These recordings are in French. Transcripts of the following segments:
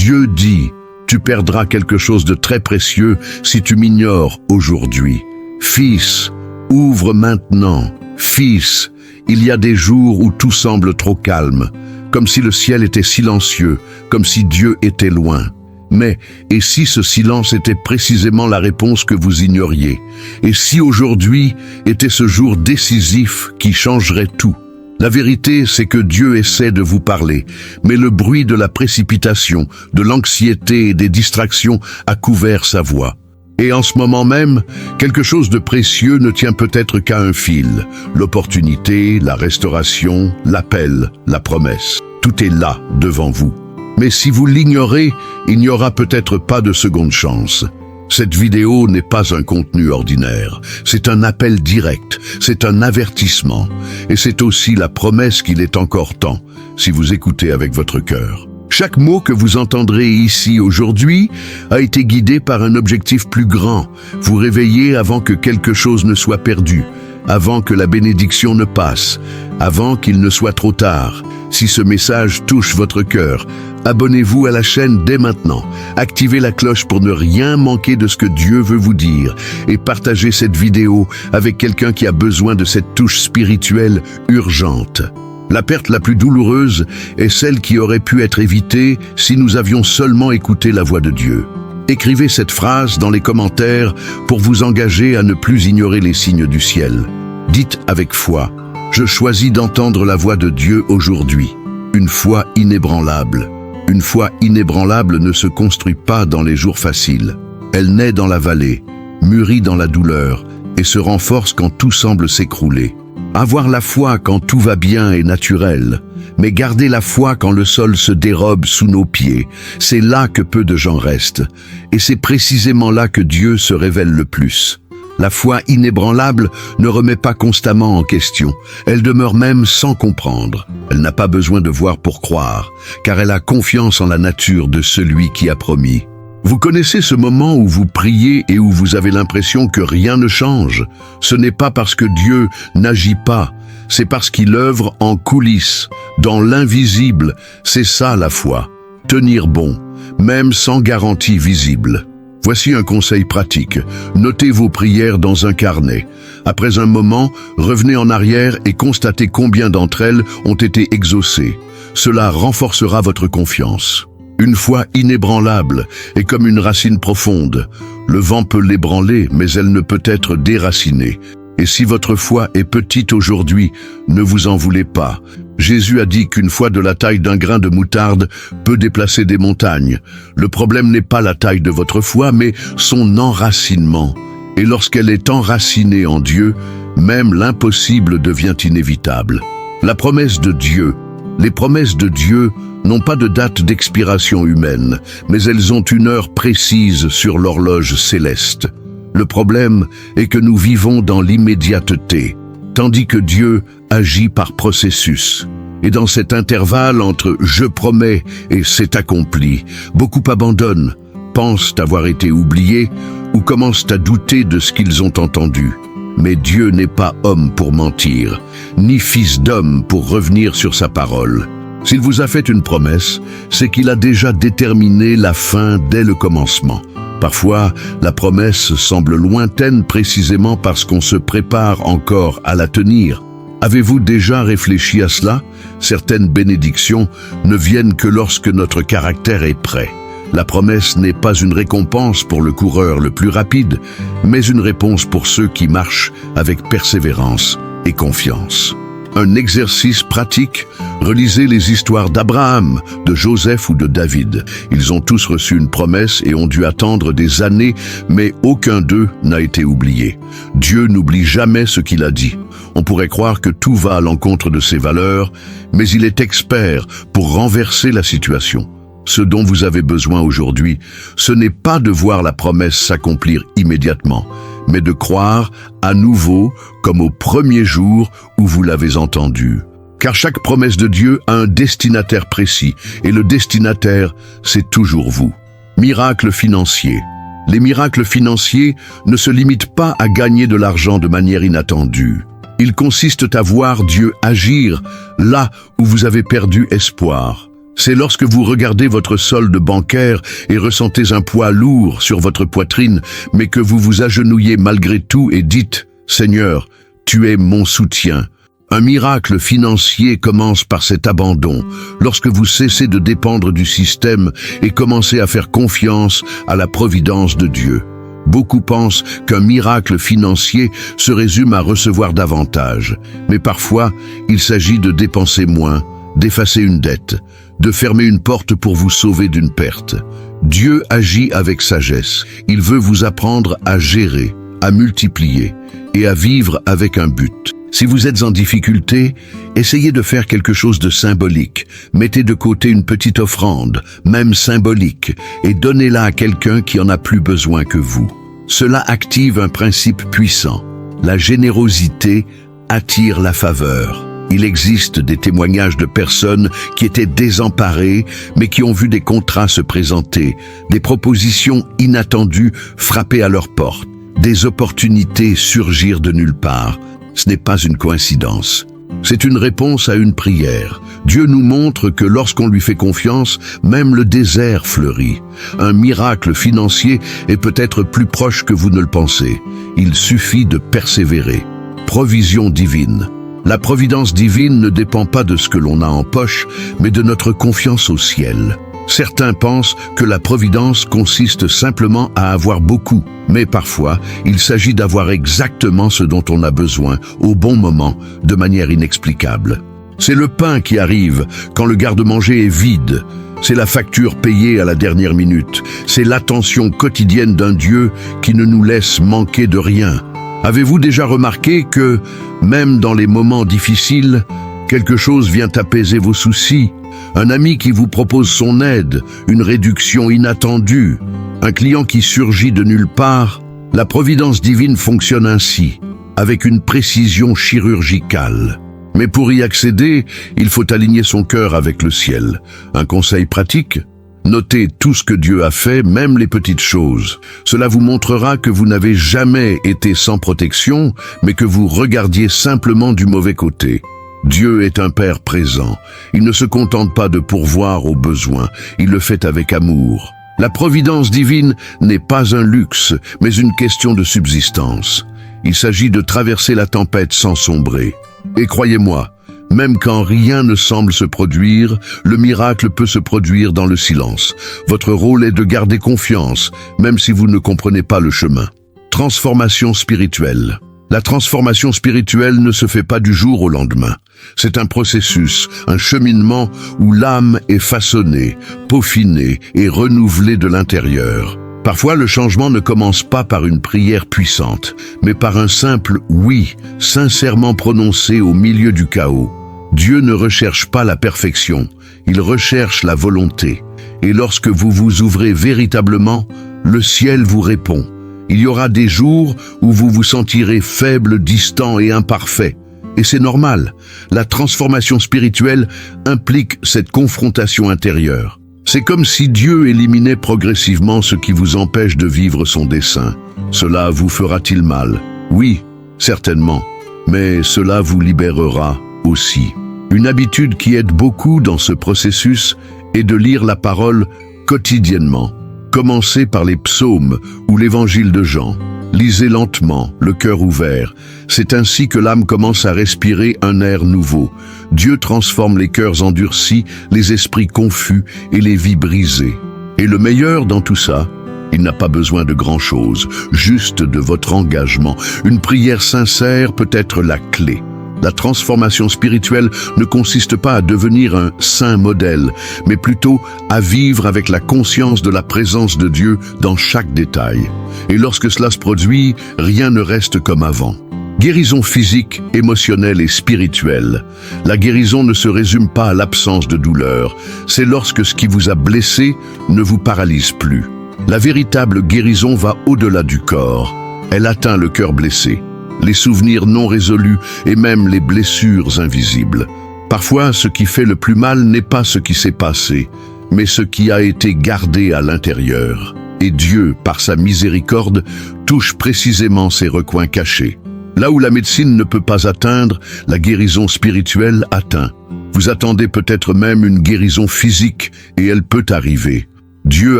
Dieu dit, tu perdras quelque chose de très précieux si tu m'ignores aujourd'hui. Fils, ouvre maintenant. Fils, il y a des jours où tout semble trop calme, comme si le ciel était silencieux, comme si Dieu était loin. Mais, et si ce silence était précisément la réponse que vous ignoriez? Et si aujourd'hui était ce jour décisif qui changerait tout? La vérité, c'est que Dieu essaie de vous parler, mais le bruit de la précipitation, de l'anxiété et des distractions a couvert sa voix. Et en ce moment même, quelque chose de précieux ne tient peut-être qu'à un fil. L'opportunité, la restauration, l'appel, la promesse. Tout est là, devant vous. Mais si vous l'ignorez, il n'y aura peut-être pas de seconde chance. Cette vidéo n'est pas un contenu ordinaire, c'est un appel direct, c'est un avertissement, et c'est aussi la promesse qu'il est encore temps, si vous écoutez avec votre cœur. Chaque mot que vous entendrez ici aujourd'hui a été guidé par un objectif plus grand, vous réveiller avant que quelque chose ne soit perdu, avant que la bénédiction ne passe, avant qu'il ne soit trop tard. Si ce message touche votre cœur, abonnez-vous à la chaîne dès maintenant, activez la cloche pour ne rien manquer de ce que Dieu veut vous dire et partagez cette vidéo avec quelqu'un qui a besoin de cette touche spirituelle urgente. La perte la plus douloureuse est celle qui aurait pu être évitée si nous avions seulement écouté la voix de Dieu. Écrivez cette phrase dans les commentaires pour vous engager à ne plus ignorer les signes du ciel. Dites avec foi, je choisis d'entendre la voix de Dieu aujourd'hui. Une foi inébranlable. Une foi inébranlable ne se construit pas dans les jours faciles. Elle naît dans la vallée, mûrit dans la douleur et se renforce quand tout semble s'écrouler. Avoir la foi quand tout va bien est naturel, mais garder la foi quand le sol se dérobe sous nos pieds, c'est là que peu de gens restent, et c'est précisément là que Dieu se révèle le plus. La foi inébranlable ne remet pas constamment en question, elle demeure même sans comprendre. Elle n'a pas besoin de voir pour croire, car elle a confiance en la nature de celui qui a promis. Vous connaissez ce moment où vous priez et où vous avez l'impression que rien ne change. Ce n'est pas parce que Dieu n'agit pas, c'est parce qu'il œuvre en coulisses, dans l'invisible. C'est ça la foi. Tenir bon, même sans garantie visible. Voici un conseil pratique. Notez vos prières dans un carnet. Après un moment, revenez en arrière et constatez combien d'entre elles ont été exaucées. Cela renforcera votre confiance. Une foi inébranlable est comme une racine profonde. Le vent peut l'ébranler, mais elle ne peut être déracinée. Et si votre foi est petite aujourd'hui, ne vous en voulez pas. Jésus a dit qu'une foi de la taille d'un grain de moutarde peut déplacer des montagnes. Le problème n'est pas la taille de votre foi, mais son enracinement. Et lorsqu'elle est enracinée en Dieu, même l'impossible devient inévitable. La promesse de Dieu, les promesses de Dieu n'ont pas de date d'expiration humaine, mais elles ont une heure précise sur l'horloge céleste. Le problème est que nous vivons dans l'immédiateté, tandis que Dieu agit par processus. Et dans cet intervalle entre « je promets » et « c'est accompli », beaucoup abandonnent, pensent avoir été oubliés ou commencent à douter de ce qu'ils ont entendu. Mais Dieu n'est pas homme pour mentir, ni fils d'homme pour revenir sur sa parole. S'il vous a fait une promesse, c'est qu'il a déjà déterminé la fin dès le commencement. Parfois, la promesse semble lointaine précisément parce qu'on se prépare encore à la tenir. Avez-vous déjà réfléchi à cela? Certaines bénédictions ne viennent que lorsque notre caractère est prêt. La promesse n'est pas une récompense pour le coureur le plus rapide, mais une réponse pour ceux qui marchent avec persévérance et confiance. Un exercice pratique, relisez les histoires d'Abraham, de Joseph ou de David. Ils ont tous reçu une promesse et ont dû attendre des années, mais aucun d'eux n'a été oublié. Dieu n'oublie jamais ce qu'il a dit. On pourrait croire que tout va à l'encontre de ses valeurs, mais il est expert pour renverser la situation. Ce dont vous avez besoin aujourd'hui, ce n'est pas de voir la promesse s'accomplir immédiatement, mais de croire à nouveau comme au premier jour où vous l'avez entendu. Car chaque promesse de Dieu a un destinataire précis, et le destinataire, c'est toujours vous. Miracle financier. Les miracles financiers ne se limitent pas à gagner de l'argent de manière inattendue. Ils consistent à voir Dieu agir là où vous avez perdu espoir. C'est lorsque vous regardez votre solde bancaire et ressentez un poids lourd sur votre poitrine, mais que vous vous agenouillez malgré tout et dites « Seigneur, tu es mon soutien ». Un miracle financier commence par cet abandon, lorsque vous cessez de dépendre du système et commencez à faire confiance à la providence de Dieu. Beaucoup pensent qu'un miracle financier se résume à recevoir davantage, mais parfois il s'agit de dépenser moins, d'effacer une dette, de fermer une porte pour vous sauver d'une perte. Dieu agit avec sagesse. Il veut vous apprendre à gérer, à multiplier et à vivre avec un but. Si vous êtes en difficulté, essayez de faire quelque chose de symbolique. Mettez de côté une petite offrande, même symbolique, et donnez-la à quelqu'un qui en a plus besoin que vous. Cela active un principe puissant. La générosité attire la faveur. Il existe des témoignages de personnes qui étaient désemparées, mais qui ont vu des contrats se présenter, des propositions inattendues frapper à leur porte, des opportunités surgir de nulle part. Ce n'est pas une coïncidence. C'est une réponse à une prière. Dieu nous montre que lorsqu'on lui fait confiance, même le désert fleurit. Un miracle financier est peut-être plus proche que vous ne le pensez. Il suffit de persévérer. Provision divine. La providence divine ne dépend pas de ce que l'on a en poche, mais de notre confiance au ciel. Certains pensent que la providence consiste simplement à avoir beaucoup, mais parfois, il s'agit d'avoir exactement ce dont on a besoin, au bon moment, de manière inexplicable. C'est le pain qui arrive quand le garde-manger est vide. C'est la facture payée à la dernière minute. C'est l'attention quotidienne d'un Dieu qui ne nous laisse manquer de rien. Avez-vous déjà remarqué que, même dans les moments difficiles, quelque chose vient apaiser vos soucis? Un ami qui vous propose son aide, une réduction inattendue, un client qui surgit de nulle part. La providence divine fonctionne ainsi, avec une précision chirurgicale. Mais pour y accéder, il faut aligner son cœur avec le ciel. Un conseil pratique? Notez tout ce que Dieu a fait, même les petites choses. Cela vous montrera que vous n'avez jamais été sans protection, mais que vous regardiez simplement du mauvais côté. Dieu est un Père présent. Il ne se contente pas de pourvoir aux besoins, il le fait avec amour. La providence divine n'est pas un luxe, mais une question de subsistance. Il s'agit de traverser la tempête sans sombrer. Et croyez-moi, même quand rien ne semble se produire, le miracle peut se produire dans le silence. Votre rôle est de garder confiance, même si vous ne comprenez pas le chemin. Transformation spirituelle. La transformation spirituelle ne se fait pas du jour au lendemain. C'est un processus, un cheminement où l'âme est façonnée, peaufinée et renouvelée de l'intérieur. Parfois, le changement ne commence pas par une prière puissante, mais par un simple « oui » sincèrement prononcé au milieu du chaos. Dieu ne recherche pas la perfection, il recherche la volonté. Et lorsque vous vous ouvrez véritablement, le ciel vous répond. Il y aura des jours où vous vous sentirez faible, distant et imparfait. Et c'est normal. La transformation spirituelle implique cette confrontation intérieure. C'est comme si Dieu éliminait progressivement ce qui vous empêche de vivre son dessein. Cela vous fera-t-il mal? Oui, certainement. Mais cela vous libérera aussi. Une habitude qui aide beaucoup dans ce processus est de lire la parole quotidiennement. Commencez par les psaumes ou l'évangile de Jean. Lisez lentement, le cœur ouvert. C'est ainsi que l'âme commence à respirer un air nouveau. Dieu transforme les cœurs endurcis, les esprits confus et les vies brisées. Et le meilleur dans tout ça, il n'a pas besoin de grand-chose, juste de votre engagement. Une prière sincère peut être la clé. La transformation spirituelle ne consiste pas à devenir un saint modèle, mais plutôt à vivre avec la conscience de la présence de Dieu dans chaque détail. Et lorsque cela se produit, rien ne reste comme avant. Guérison physique, émotionnelle et spirituelle. La guérison ne se résume pas à l'absence de douleur. C'est lorsque ce qui vous a blessé ne vous paralyse plus. La véritable guérison va au-delà du corps. Elle atteint le cœur blessé, les souvenirs non résolus et même les blessures invisibles. Parfois, ce qui fait le plus mal n'est pas ce qui s'est passé, mais ce qui a été gardé à l'intérieur. Et Dieu, par sa miséricorde, touche précisément ces recoins cachés. Là où la médecine ne peut pas atteindre, la guérison spirituelle atteint. Vous attendez peut-être même une guérison physique, et elle peut arriver. Dieu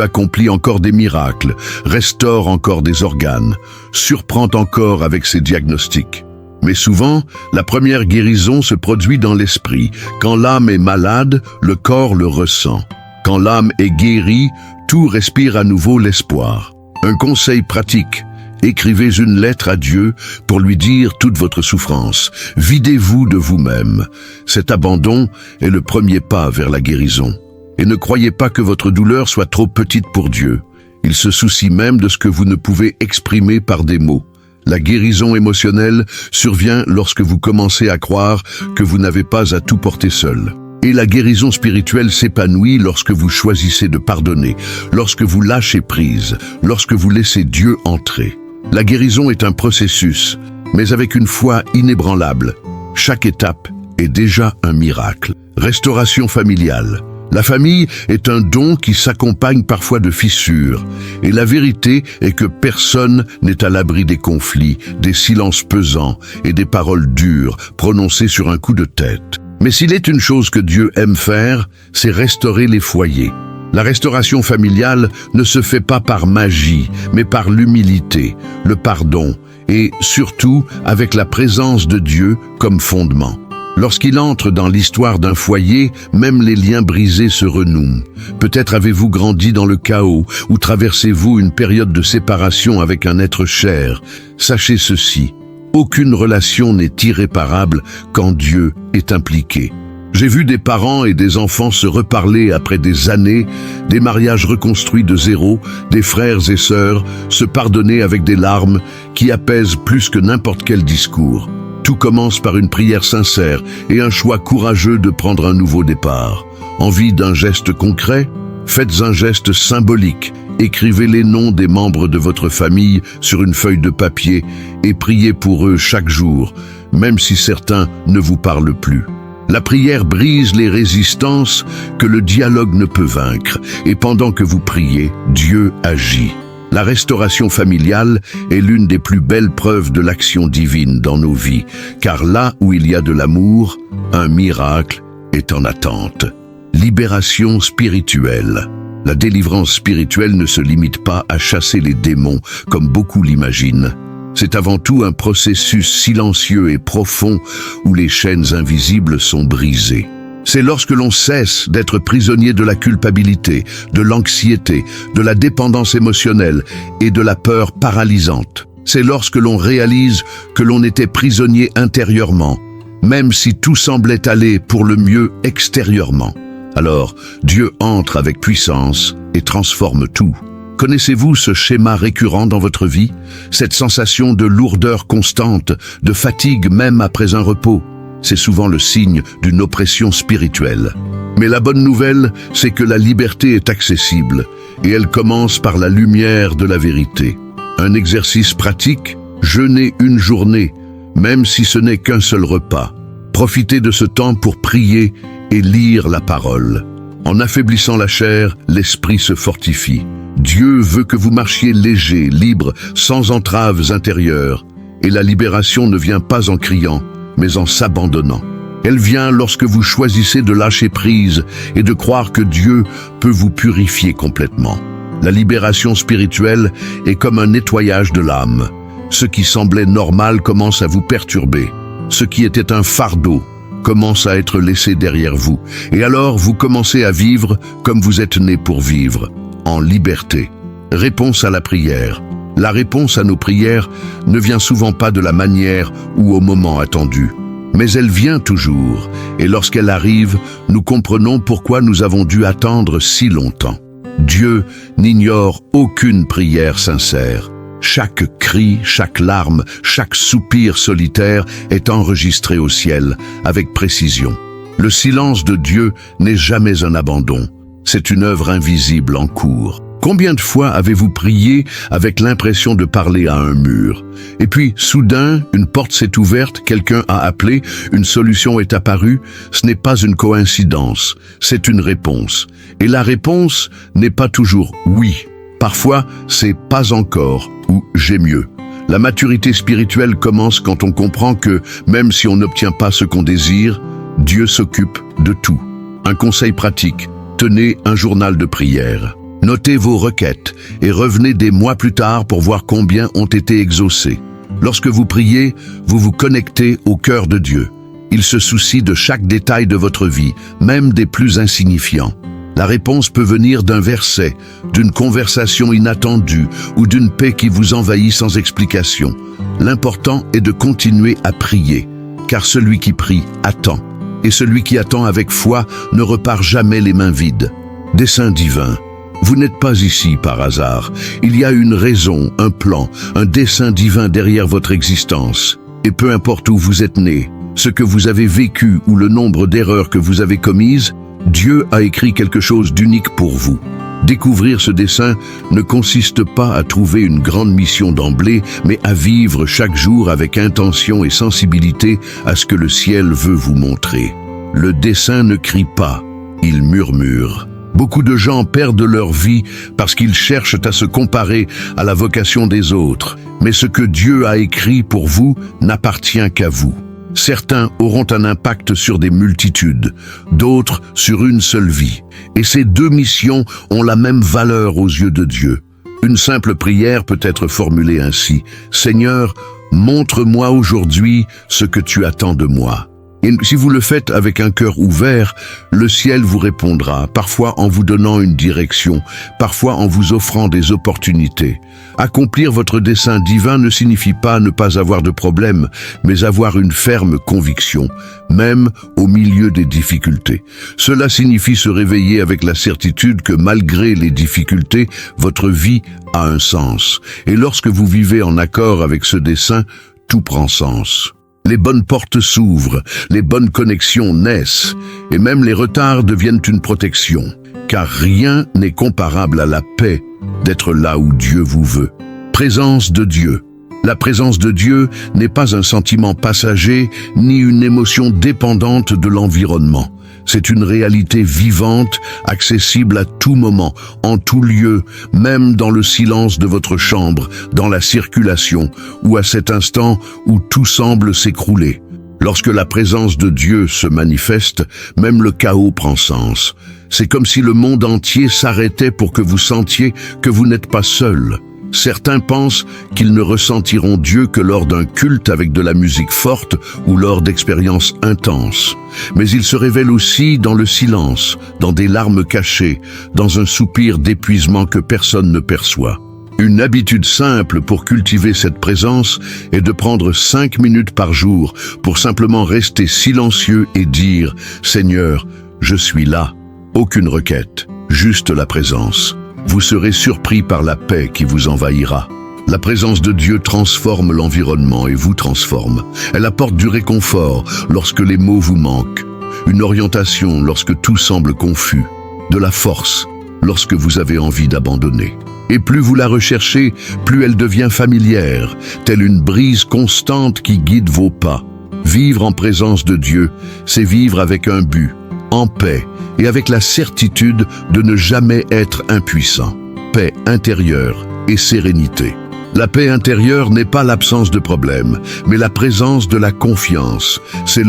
accomplit encore des miracles, restaure encore des organes, surprend encore avec ses diagnostics. Mais souvent, la première guérison se produit dans l'esprit. Quand l'âme est malade, le corps le ressent. Quand l'âme est guérie, tout respire à nouveau l'espoir. Un conseil pratique. Écrivez une lettre à Dieu pour lui dire toute votre souffrance. Videz-vous de vous-même. Cet abandon est le premier pas vers la guérison. Et ne croyez pas que votre douleur soit trop petite pour Dieu. Il se soucie même de ce que vous ne pouvez exprimer par des mots. La guérison émotionnelle survient lorsque vous commencez à croire que vous n'avez pas à tout porter seul. Et la guérison spirituelle s'épanouit lorsque vous choisissez de pardonner, lorsque vous lâchez prise, lorsque vous laissez Dieu entrer. La guérison est un processus, mais avec une foi inébranlable. Chaque étape est déjà un miracle. Restauration familiale. La famille est un don qui s'accompagne parfois de fissures. Et la vérité est que personne n'est à l'abri des conflits, des silences pesants et des paroles dures prononcées sur un coup de tête. Mais s'il est une chose que Dieu aime faire, c'est restaurer les foyers. La restauration familiale ne se fait pas par magie, mais par l'humilité, le pardon et surtout avec la présence de Dieu comme fondement. Lorsqu'il entre dans l'histoire d'un foyer, même les liens brisés se renouent. Peut-être avez-vous grandi dans le chaos ou traversez-vous une période de séparation avec un être cher. Sachez ceci, aucune relation n'est irréparable quand Dieu est impliqué. J'ai vu des parents et des enfants se reparler après des années, des mariages reconstruits de zéro, des frères et sœurs se pardonner avec des larmes qui apaisent plus que n'importe quel discours. Tout commence par une prière sincère et un choix courageux de prendre un nouveau départ. Envie d'un geste concret? Faites un geste symbolique. Écrivez les noms des membres de votre famille sur une feuille de papier et priez pour eux chaque jour, même si certains ne vous parlent plus. La prière brise les résistances que le dialogue ne peut vaincre, et pendant que vous priez, Dieu agit. La restauration familiale est l'une des plus belles preuves de l'action divine dans nos vies, car là où il y a de l'amour, un miracle est en attente. Libération spirituelle. La délivrance spirituelle ne se limite pas à chasser les démons, comme beaucoup l'imaginent. C'est avant tout un processus silencieux et profond où les chaînes invisibles sont brisées. C'est lorsque l'on cesse d'être prisonnier de la culpabilité, de l'anxiété, de la dépendance émotionnelle et de la peur paralysante. C'est lorsque l'on réalise que l'on était prisonnier intérieurement, même si tout semblait aller pour le mieux extérieurement. Alors, Dieu entre avec puissance et transforme tout. Connaissez-vous ce schéma récurrent dans votre vie? Cette sensation de lourdeur constante, de fatigue même après un repos? C'est souvent le signe d'une oppression spirituelle. Mais la bonne nouvelle, c'est que la liberté est accessible et elle commence par la lumière de la vérité. Un exercice pratique, jeûner une journée, même si ce n'est qu'un seul repas. Profitez de ce temps pour prier et lire la parole. En affaiblissant la chair, l'esprit se fortifie. Dieu veut que vous marchiez léger, libre, sans entraves intérieures. Et la libération ne vient pas en criant, mais en s'abandonnant. Elle vient lorsque vous choisissez de lâcher prise et de croire que Dieu peut vous purifier complètement. La libération spirituelle est comme un nettoyage de l'âme. Ce qui semblait normal commence à vous perturber. Ce qui était un fardeau commence à être laissé derrière vous. Et alors vous commencez à vivre comme vous êtes né pour vivre, en liberté. Réponse à la prière. La réponse à nos prières ne vient souvent pas de la manière ou au moment attendu. Mais elle vient toujours, et lorsqu'elle arrive, nous comprenons pourquoi nous avons dû attendre si longtemps. Dieu n'ignore aucune prière sincère. Chaque cri, chaque larme, chaque soupir solitaire est enregistré au ciel avec précision. Le silence de Dieu n'est jamais un abandon. C'est une œuvre invisible en cours. Combien de fois avez-vous prié avec l'impression de parler à un mur? Et puis, soudain, une porte s'est ouverte, quelqu'un a appelé, une solution est apparue. Ce n'est pas une coïncidence, c'est une réponse. Et la réponse n'est pas toujours « oui ». Parfois, c'est « pas encore » ou « j'ai mieux ». La maturité spirituelle commence quand on comprend que, même si on n'obtient pas ce qu'on désire, Dieu s'occupe de tout. Un conseil pratique, tenez un journal de prière. Notez vos requêtes et revenez des mois plus tard pour voir combien ont été exaucées. Lorsque vous priez, vous vous connectez au cœur de Dieu. Il se soucie de chaque détail de votre vie, même des plus insignifiants. La réponse peut venir d'un verset, d'une conversation inattendue ou d'une paix qui vous envahit sans explication. L'important est de continuer à prier, car celui qui prie attend, et celui qui attend avec foi ne repart jamais les mains vides. Dessein divin. Vous n'êtes pas ici par hasard. Il y a une raison, un plan, un dessein divin derrière votre existence. Et peu importe où vous êtes né, ce que vous avez vécu ou le nombre d'erreurs que vous avez commises, Dieu a écrit quelque chose d'unique pour vous. Découvrir ce dessein ne consiste pas à trouver une grande mission d'emblée, mais à vivre chaque jour avec intention et sensibilité à ce que le ciel veut vous montrer. Le dessein ne crie pas, il murmure. Beaucoup de gens perdent leur vie parce qu'ils cherchent à se comparer à la vocation des autres. Mais ce que Dieu a écrit pour vous n'appartient qu'à vous. Certains auront un impact sur des multitudes, d'autres sur une seule vie. Et ces deux missions ont la même valeur aux yeux de Dieu. Une simple prière peut être formulée ainsi. Seigneur, montre-moi aujourd'hui ce que tu attends de moi. Et si vous le faites avec un cœur ouvert, le ciel vous répondra, parfois en vous donnant une direction, parfois en vous offrant des opportunités. Accomplir votre dessein divin ne signifie pas ne pas avoir de problème, mais avoir une ferme conviction, même au milieu des difficultés. Cela signifie se réveiller avec la certitude que malgré les difficultés, votre vie a un sens. Et lorsque vous vivez en accord avec ce dessein, tout prend sens. Les bonnes portes s'ouvrent, les bonnes connexions naissent, et même les retards deviennent une protection. Car rien n'est comparable à la paix d'être là où Dieu vous veut. Présence de Dieu. La présence de Dieu n'est pas un sentiment passager, ni une émotion dépendante de l'environnement. C'est une réalité vivante, accessible à tout moment, en tout lieu, même dans le silence de votre chambre, dans la circulation, ou à cet instant où tout semble s'écrouler. Lorsque la présence de Dieu se manifeste, même le chaos prend sens. C'est comme si le monde entier s'arrêtait pour que vous sentiez que vous n'êtes pas seul. Certains pensent qu'ils ne ressentiront Dieu que lors d'un culte avec de la musique forte ou lors d'expériences intenses. Mais il se révèle aussi dans le silence, dans des larmes cachées, dans un soupir d'épuisement que personne ne perçoit. Une habitude simple pour cultiver cette présence est de prendre 5 minutes par jour pour simplement rester silencieux et dire « Seigneur, je suis là ». Aucune requête, juste la présence. Vous serez surpris par la paix qui vous envahira. La présence de Dieu transforme l'environnement et vous transforme. Elle apporte du réconfort lorsque les mots vous manquent, une orientation lorsque tout semble confus, de la force lorsque vous avez envie d'abandonner. Et plus vous la recherchez, plus elle devient familière, telle une brise constante qui guide vos pas. Vivre en présence de Dieu, c'est vivre avec un but, en paix, et avec la certitude de ne jamais être impuissant. Paix intérieure et sérénité. La paix intérieure n'est pas l'absence de problème, mais la présence de la confiance. C'est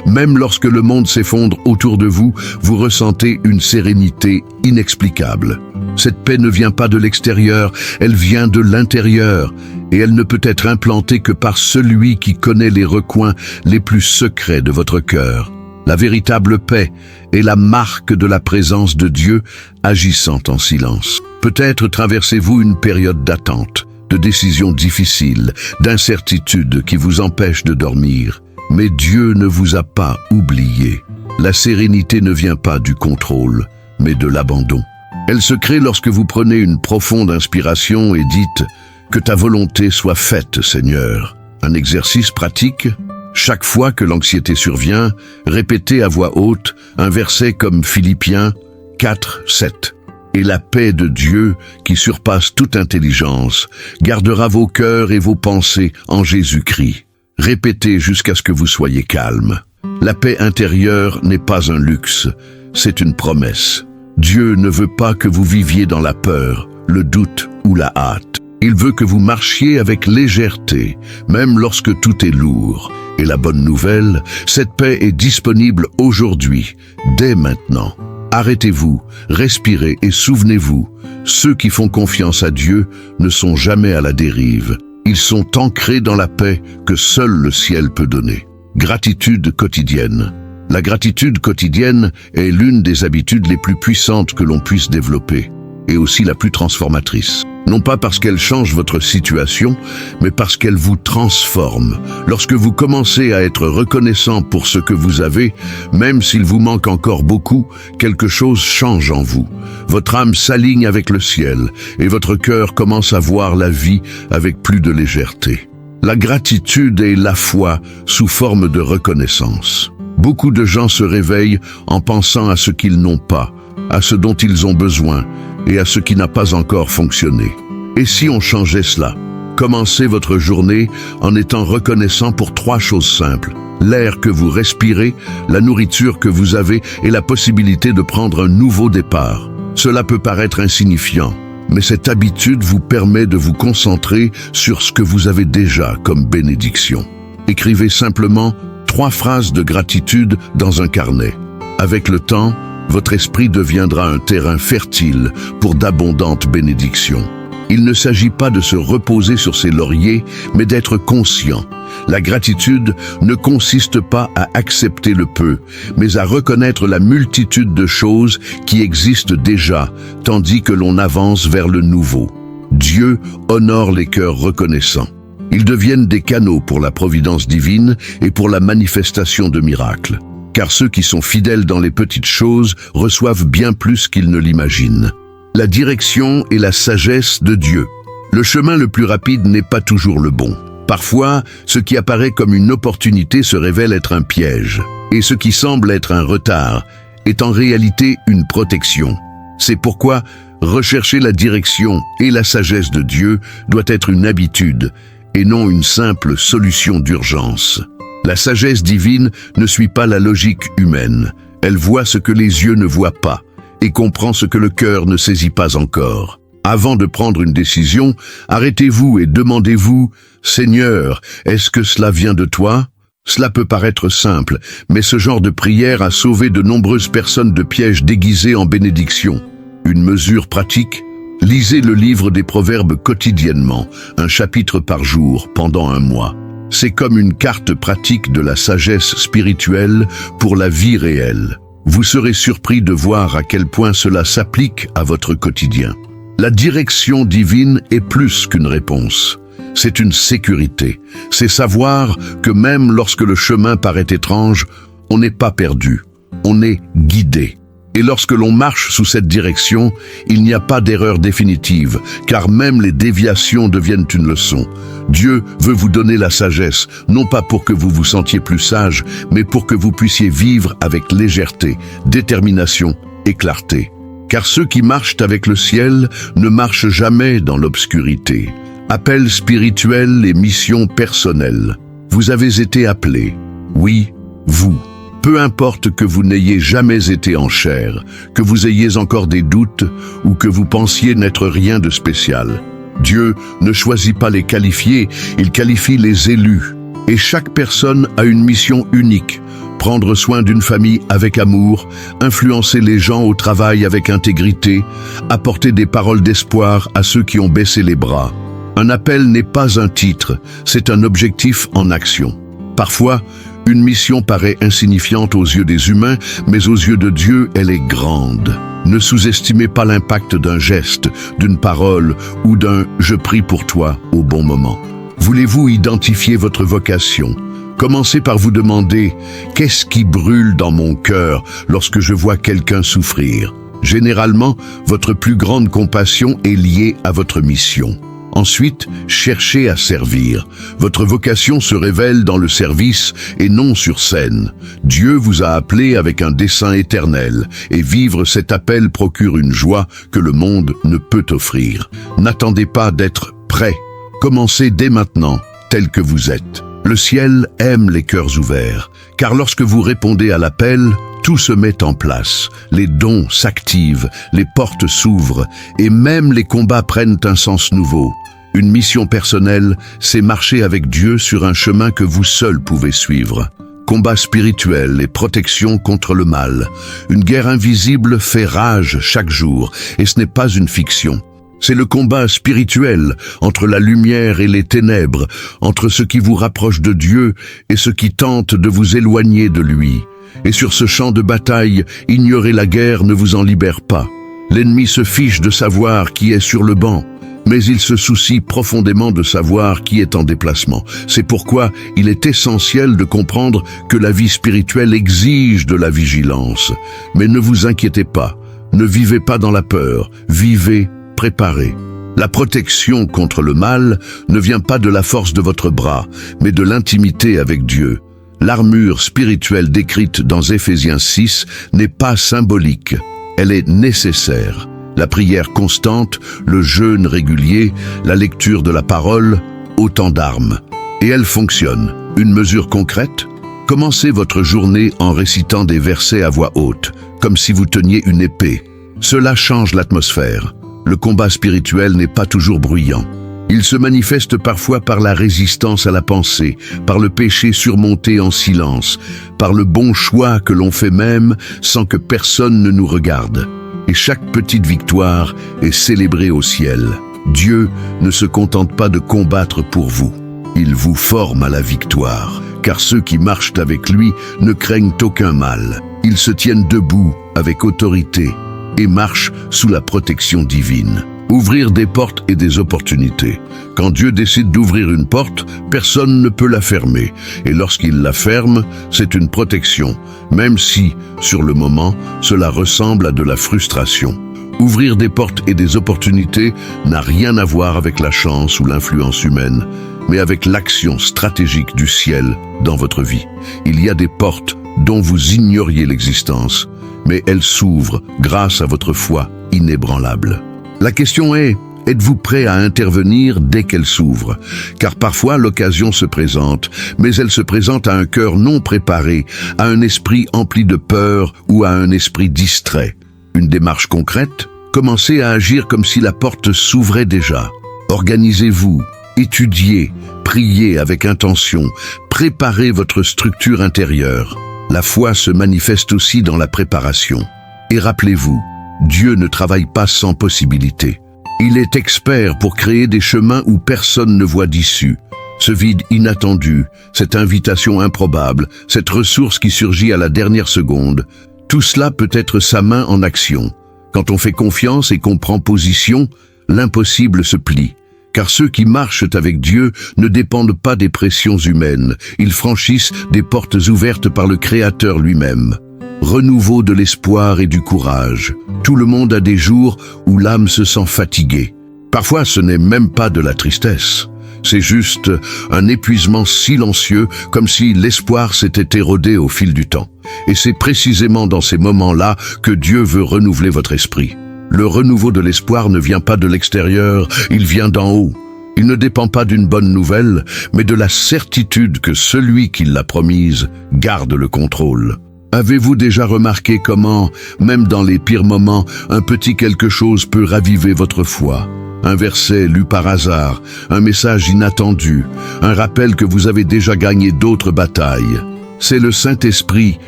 même lorsque le monde s'effondre autour de vous, vous ressentez une sérénité inexplicable. Cette paix ne vient pas de l'extérieur, elle vient de l'intérieur, et elle ne peut être implantée que par celui qui connaît les recoins les plus secrets de votre cœur. La véritable paix est la marque de la présence de Dieu agissant en silence. Peut-être traversez-vous une période d'attente, de décisions difficiles, d'incertitudes qui vous empêchent de dormir. Mais Dieu ne vous a pas oublié. La sérénité ne vient pas du contrôle, mais de l'abandon. Elle se crée lorsque vous prenez une profonde inspiration et dites « Que ta volonté soit faite, Seigneur ». Un exercice pratique. Chaque fois que l'anxiété survient, répétez à voix haute un verset comme Philippiens 4, 7. Et la paix de Dieu, qui surpasse toute intelligence, gardera vos cœurs et vos pensées en Jésus-Christ. Répétez jusqu'à ce que vous soyez calme. La paix intérieure n'est pas un luxe, c'est une promesse. Dieu ne veut pas que vous viviez dans la peur, le doute ou la hâte. Il veut que vous marchiez avec légèreté, même lorsque tout est lourd. Et la bonne nouvelle, cette paix est disponible aujourd'hui, dès maintenant. Arrêtez-vous, respirez et souvenez-vous, ceux qui font confiance à Dieu ne sont jamais à la dérive. Ils sont ancrés dans la paix que seul le ciel peut donner. Gratitude quotidienne. La gratitude quotidienne est l'une des habitudes les plus puissantes que l'on puisse développer, et aussi la plus transformatrice. Non pas parce qu'elle change votre situation, mais parce qu'elle vous transforme. Lorsque vous commencez à être reconnaissant pour ce que vous avez, même s'il vous manque encore beaucoup, quelque chose change en vous. Votre âme s'aligne avec le ciel, et votre cœur commence à voir la vie avec plus de légèreté. La gratitude est la foi sous forme de reconnaissance. Beaucoup de gens se réveillent en pensant à ce qu'ils n'ont pas, à ce dont ils ont besoin et à ce qui n'a pas encore fonctionné. Et si on changeait cela? Commencez votre journée en étant reconnaissant pour 3 choses simples. L'air que vous respirez, la nourriture que vous avez et la possibilité de prendre un nouveau départ. Cela peut paraître insignifiant, mais cette habitude vous permet de vous concentrer sur ce que vous avez déjà comme bénédiction. Écrivez simplement 3 phrases de gratitude dans un carnet. Avec le temps, votre esprit deviendra un terrain fertile pour d'abondantes bénédictions. Il ne s'agit pas de se reposer sur ses lauriers, mais d'être conscient. La gratitude ne consiste pas à accepter le peu, mais à reconnaître la multitude de choses qui existent déjà, tandis que l'on avance vers le nouveau. Dieu honore les cœurs reconnaissants. Ils deviennent des canaux pour la providence divine et pour la manifestation de miracles. Car ceux qui sont fidèles dans les petites choses reçoivent bien plus qu'ils ne l'imaginent. La direction et la sagesse de Dieu. Le chemin le plus rapide n'est pas toujours le bon. Parfois, ce qui apparaît comme une opportunité se révèle être un piège. Et ce qui semble être un retard est en réalité une protection. C'est pourquoi rechercher la direction et la sagesse de Dieu doit être une habitude et non une simple solution d'urgence. La sagesse divine ne suit pas la logique humaine. Elle voit ce que les yeux ne voient pas et comprend ce que le cœur ne saisit pas encore. Avant de prendre une décision, arrêtez-vous et demandez-vous « Seigneur, est-ce que cela vient de toi ?» Cela peut paraître simple, mais ce genre de prière a sauvé de nombreuses personnes de pièges déguisés en bénédictions. Une mesure pratique? Lisez le livre des Proverbes quotidiennement, un chapitre par jour, pendant 1 mois. C'est comme une carte pratique de la sagesse spirituelle pour la vie réelle. Vous serez surpris de voir à quel point cela s'applique à votre quotidien. La direction divine est plus qu'une réponse. C'est une sécurité. C'est savoir que même lorsque le chemin paraît étrange, on n'est pas perdu. On est guidé. Et lorsque l'on marche sous cette direction, il n'y a pas d'erreur définitive, car même les déviations deviennent une leçon. Dieu veut vous donner la sagesse, non pas pour que vous vous sentiez plus sage, mais pour que vous puissiez vivre avec légèreté, détermination et clarté. Car ceux qui marchent avec le ciel ne marchent jamais dans l'obscurité. Appel spirituel et mission personnelle. Vous avez été appelés. Oui, vous. Peu importe que vous n'ayez jamais été en chair, que vous ayez encore des doutes ou que vous pensiez n'être rien de spécial. Dieu ne choisit pas les qualifiés, il qualifie les élus. Et chaque personne a une mission unique. Prendre soin d'une famille avec amour, influencer les gens au travail avec intégrité, apporter des paroles d'espoir à ceux qui ont baissé les bras. Un appel n'est pas un titre, c'est un objectif en action. Parfois, une mission paraît insignifiante aux yeux des humains, mais aux yeux de Dieu, elle est grande. Ne sous-estimez pas l'impact d'un geste, d'une parole ou d'un « je prie pour toi » au bon moment. Voulez-vous identifier votre vocation? Commencez par vous demander « qu'est-ce qui brûle dans mon cœur lorsque je vois quelqu'un souffrir ?» Généralement, votre plus grande compassion est liée à votre mission. Ensuite, cherchez à servir. Votre vocation se révèle dans le service et non sur scène. Dieu vous a appelé avec un dessein éternel, et vivre cet appel procure une joie que le monde ne peut offrir. N'attendez pas d'être prêt. Commencez dès maintenant, tel que vous êtes. Le ciel aime les cœurs ouverts, car lorsque vous répondez à l'appel, tout se met en place. Les dons s'activent, les portes s'ouvrent, et même les combats prennent un sens nouveau. Une mission personnelle, c'est marcher avec Dieu sur un chemin que vous seul pouvez suivre. Combat spirituel et protection contre le mal. Une guerre invisible fait rage chaque jour, et ce n'est pas une fiction. C'est le combat spirituel entre la lumière et les ténèbres, entre ce qui vous rapproche de Dieu et ce qui tente de vous éloigner de lui. Et sur ce champ de bataille, ignorer la guerre ne vous en libère pas. L'ennemi se fiche de savoir qui est sur le banc, mais il se soucie profondément de savoir qui est en déplacement. C'est pourquoi il est essentiel de comprendre que la vie spirituelle exige de la vigilance. Mais ne vous inquiétez pas, ne vivez pas dans la peur, vivez préparé. La protection contre le mal ne vient pas de la force de votre bras, mais de l'intimité avec Dieu. L'armure spirituelle décrite dans Éphésiens 6 n'est pas symbolique, elle est nécessaire. La prière constante, le jeûne régulier, la lecture de la parole, autant d'armes. Et elle fonctionne. Une mesure concrète? Commencez votre journée en récitant des versets à voix haute, comme si vous teniez une épée. Cela change l'atmosphère. Le combat spirituel n'est pas toujours bruyant. Il se manifeste parfois par la résistance à la pensée, par le péché surmonté en silence, par le bon choix que l'on fait même sans que personne ne nous regarde. Et chaque petite victoire est célébrée au ciel. Dieu ne se contente pas de combattre pour vous. Il vous forme à la victoire, car ceux qui marchent avec lui ne craignent aucun mal. Ils se tiennent debout avec autorité et marchent sous la protection divine. Ouvrir des portes et des opportunités. Quand Dieu décide d'ouvrir une porte, personne ne peut la fermer. Et lorsqu'il la ferme, c'est une protection, même si, sur le moment, cela ressemble à de la frustration. Ouvrir des portes et des opportunités n'a rien à voir avec la chance ou l'influence humaine, mais avec l'action stratégique du ciel dans votre vie. Il y a des portes dont vous ignoriez l'existence, mais elles s'ouvrent grâce à votre foi inébranlable. La question est, êtes-vous prêt à intervenir dès qu'elle s'ouvre? Car parfois l'occasion se présente, mais elle se présente à un cœur non préparé, à un esprit empli de peur ou à un esprit distrait. Une démarche concrète? Commencez à agir comme si la porte s'ouvrait déjà. Organisez-vous, étudiez, priez avec intention, préparez votre structure intérieure. La foi se manifeste aussi dans la préparation. Et rappelez-vous, Dieu ne travaille pas sans possibilité. Il est expert pour créer des chemins où personne ne voit d'issue. Ce vide inattendu, cette invitation improbable, cette ressource qui surgit à la dernière seconde, tout cela peut être sa main en action. Quand on fait confiance et qu'on prend position, l'impossible se plie. Car ceux qui marchent avec Dieu ne dépendent pas des pressions humaines. Ils franchissent des portes ouvertes par le Créateur lui-même. Renouveau de l'espoir et du courage. Tout le monde a des jours où l'âme se sent fatiguée. Parfois, ce n'est même pas de la tristesse. C'est juste un épuisement silencieux, comme si l'espoir s'était érodé au fil du temps. Et c'est précisément dans ces moments-là que Dieu veut renouveler votre esprit. Le renouveau de l'espoir ne vient pas de l'extérieur, il vient d'en haut. Il ne dépend pas d'une bonne nouvelle, mais de la certitude que celui qui l'a promise garde le contrôle. Avez-vous déjà remarqué comment, même dans les pires moments, un petit quelque chose peut raviver votre foi? Un verset lu par hasard, un message inattendu, un rappel que vous avez déjà gagné d'autres batailles. C'est le Saint-Esprit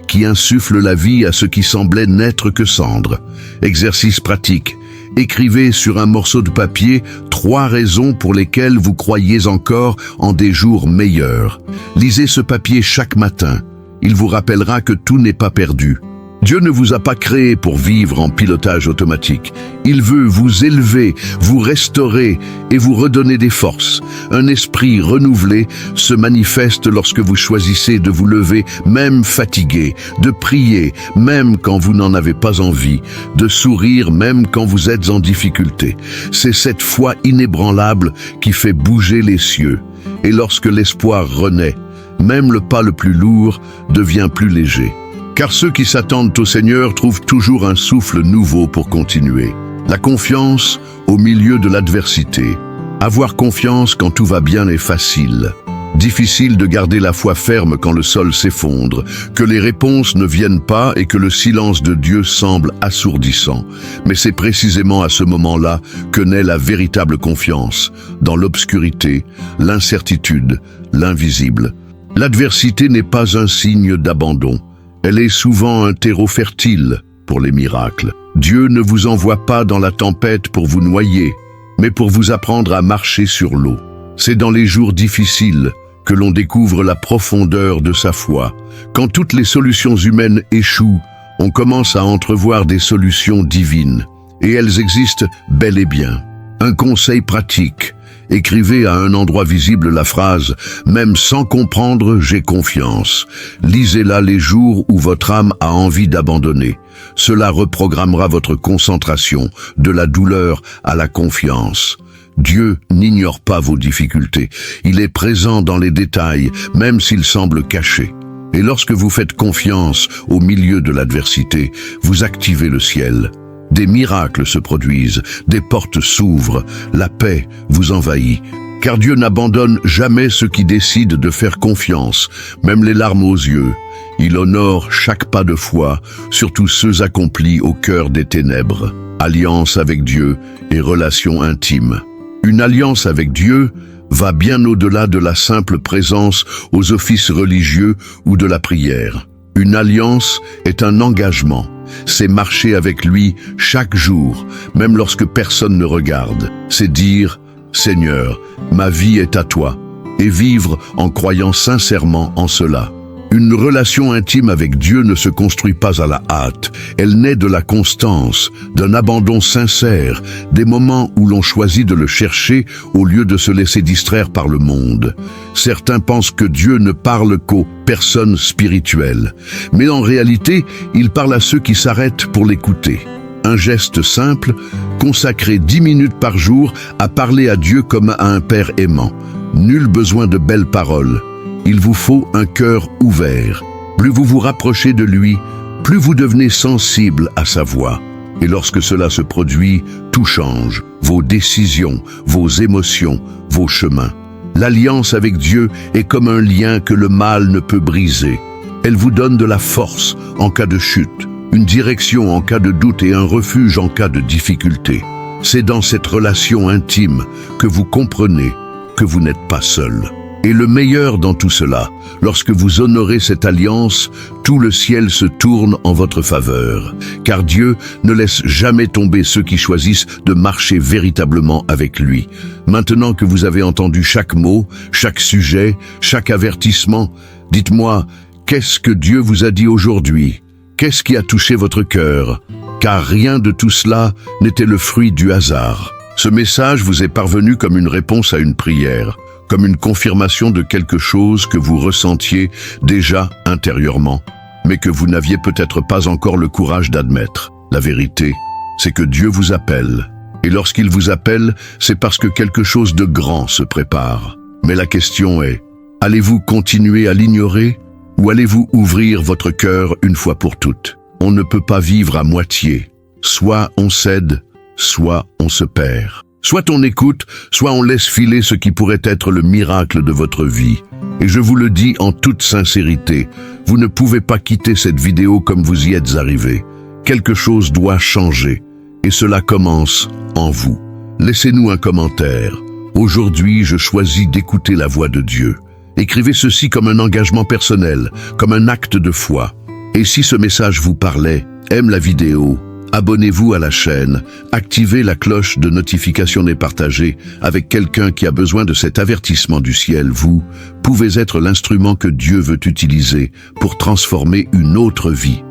qui insuffle la vie à ce qui semblait n'être que cendre. Exercice pratique. Écrivez sur un morceau de papier 3 raisons pour lesquelles vous croyez encore en des jours meilleurs. Lisez ce papier chaque matin. Il vous rappellera que tout n'est pas perdu. Dieu ne vous a pas créé pour vivre en pilotage automatique. Il veut vous élever, vous restaurer et vous redonner des forces. Un esprit renouvelé se manifeste lorsque vous choisissez de vous lever, même fatigué, de prier, même quand vous n'en avez pas envie, de sourire, même quand vous êtes en difficulté. C'est cette foi inébranlable qui fait bouger les cieux. Et lorsque l'espoir renaît, même le pas le plus lourd devient plus léger. Car ceux qui s'attendent au Seigneur trouvent toujours un souffle nouveau pour continuer. La confiance au milieu de l'adversité. Avoir confiance quand tout va bien est facile. Difficile de garder la foi ferme quand le sol s'effondre, que les réponses ne viennent pas et que le silence de Dieu semble assourdissant. Mais c'est précisément à ce moment-là que naît la véritable confiance, dans l'obscurité, l'incertitude, l'invisible. L'adversité n'est pas un signe d'abandon, elle est souvent un terreau fertile pour les miracles. Dieu ne vous envoie pas dans la tempête pour vous noyer, mais pour vous apprendre à marcher sur l'eau. C'est dans les jours difficiles que l'on découvre la profondeur de sa foi. Quand toutes les solutions humaines échouent, on commence à entrevoir des solutions divines. Et elles existent bel et bien. Un conseil pratique. Écrivez à un endroit visible la phrase « Même sans comprendre, j'ai confiance ». Lisez-la les jours où votre âme a envie d'abandonner. Cela reprogrammera votre concentration, de la douleur à la confiance. Dieu n'ignore pas vos difficultés. Il est présent dans les détails, même s'ils semblent cachés. Et lorsque vous faites confiance au milieu de l'adversité, vous activez le ciel. Des miracles se produisent, des portes s'ouvrent, la paix vous envahit. Car Dieu n'abandonne jamais ceux qui décident de faire confiance, même les larmes aux yeux. Il honore chaque pas de foi, surtout ceux accomplis au cœur des ténèbres. Alliance avec Dieu et relation intime. Une alliance avec Dieu va bien au-delà de la simple présence aux offices religieux ou de la prière. Une alliance est un engagement. C'est marcher avec lui chaque jour, même lorsque personne ne regarde. C'est dire « Seigneur, ma vie est à toi » et vivre en croyant sincèrement en cela. Une relation intime avec Dieu ne se construit pas à la hâte. Elle naît de la constance, d'un abandon sincère, des moments où l'on choisit de le chercher au lieu de se laisser distraire par le monde. Certains pensent que Dieu ne parle qu'aux personnes spirituelles. Mais en réalité, il parle à ceux qui s'arrêtent pour l'écouter. Un geste simple, consacrer 10 minutes par jour à parler à Dieu comme à un père aimant. Nul besoin de belles paroles. Il vous faut un cœur ouvert. Plus vous vous rapprochez de lui, plus vous devenez sensible à sa voix. Et lorsque cela se produit, tout change. Vos décisions, vos émotions, vos chemins. L'alliance avec Dieu est comme un lien que le mal ne peut briser. Elle vous donne de la force en cas de chute, une direction en cas de doute et un refuge en cas de difficulté. C'est dans cette relation intime que vous comprenez que vous n'êtes pas seul. Et le meilleur dans tout cela, lorsque vous honorez cette alliance, tout le ciel se tourne en votre faveur. Car Dieu ne laisse jamais tomber ceux qui choisissent de marcher véritablement avec lui. Maintenant que vous avez entendu chaque mot, chaque sujet, chaque avertissement, dites-moi, qu'est-ce que Dieu vous a dit aujourd'hui? Qu'est-ce qui a touché votre cœur? Car rien de tout cela n'était le fruit du hasard. Ce message vous est parvenu comme une réponse à une prière, comme une confirmation de quelque chose que vous ressentiez déjà intérieurement, mais que vous n'aviez peut-être pas encore le courage d'admettre. La vérité, c'est que Dieu vous appelle. Et lorsqu'il vous appelle, c'est parce que quelque chose de grand se prépare. Mais la question est, allez-vous continuer à l'ignorer ou allez-vous ouvrir votre cœur une fois pour toutes? On ne peut pas vivre à moitié. Soit on cède, soit on se perd. Soit on écoute, soit on laisse filer ce qui pourrait être le miracle de votre vie. Et je vous le dis en toute sincérité, vous ne pouvez pas quitter cette vidéo comme vous y êtes arrivé. Quelque chose doit changer, et cela commence en vous. Laissez-nous un commentaire. Aujourd'hui, je choisis d'écouter la voix de Dieu. Écrivez ceci comme un engagement personnel, comme un acte de foi. Et si ce message vous parlait, aime la vidéo. Abonnez-vous à la chaîne, activez la cloche de notification et partagez avec quelqu'un qui a besoin de cet avertissement du ciel. Vous pouvez être l'instrument que Dieu veut utiliser pour transformer une autre vie.